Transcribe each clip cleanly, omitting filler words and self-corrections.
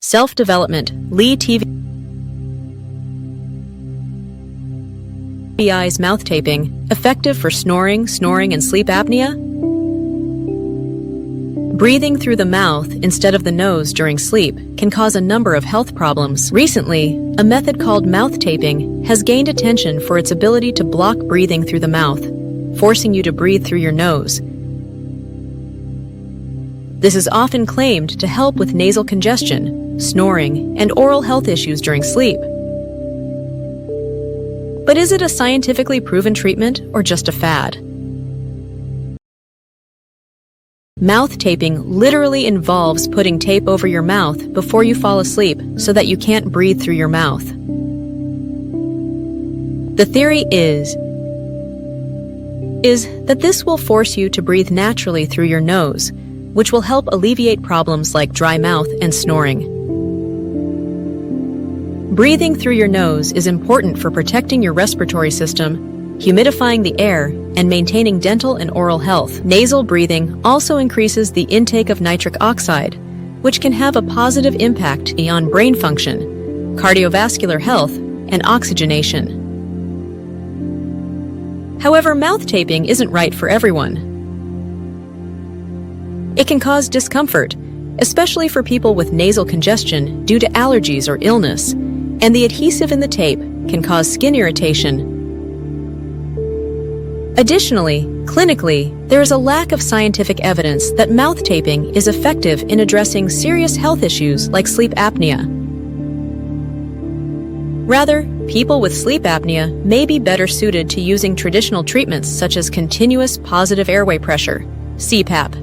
Self-development, Lee TVI's mouth taping, effective for snoring, and sleep apnea? Breathing through the mouth instead of the nose during sleep can cause a number of health problems. Recently, a method called mouth taping has gained attention for its ability to block breathing through the mouth, forcing you to breathe through your nose. This is often claimed to help with nasal congestion, snoring, and oral health issues during sleep. But is it a scientifically proven treatment or just a fad? Mouth taping literally involves putting tape over your mouth before you fall asleep so that you can't breathe through your mouth. The theory is that this will force you to breathe naturally through your nose, which will help alleviate problems like dry mouth and snoring. Breathing through your nose is important for protecting your respiratory system, humidifying the air, and maintaining dental and oral health. Nasal breathing also increases the intake of nitric oxide, which can have a positive impact on brain function, cardiovascular health, and oxygenation. However, mouth taping isn't right for everyone. It can cause discomfort, especially for people with nasal congestion due to allergies or illness, and the adhesive in the tape can cause skin irritation. Additionally, clinically, there is a lack of scientific evidence that mouth taping is effective in addressing serious health issues like sleep apnea. Rather, people with sleep apnea may be better suited to using traditional treatments such as continuous positive airway pressure, CPAP.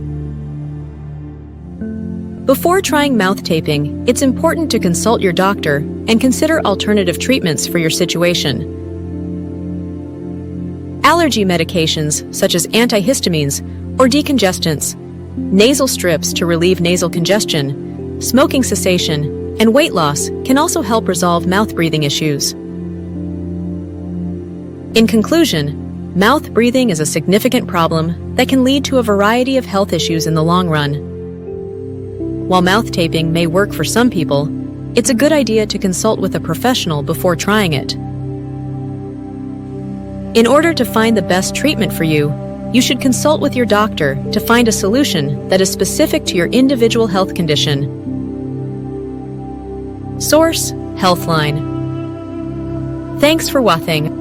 Before trying mouth taping, it's important to consult your doctor and consider alternative treatments for your situation. Allergy medications such as antihistamines or decongestants, nasal strips to relieve nasal congestion, smoking cessation, and weight loss can also help resolve mouth breathing issues. In conclusion, mouth breathing is a significant problem that can lead to a variety of health issues in the long run. While mouth taping may work for some people, it's a good idea to consult with a professional before trying it. In order to find the best treatment for you, you should consult with your doctor to find a solution that is specific to your individual health condition. Source: Healthline. Thanks for watching.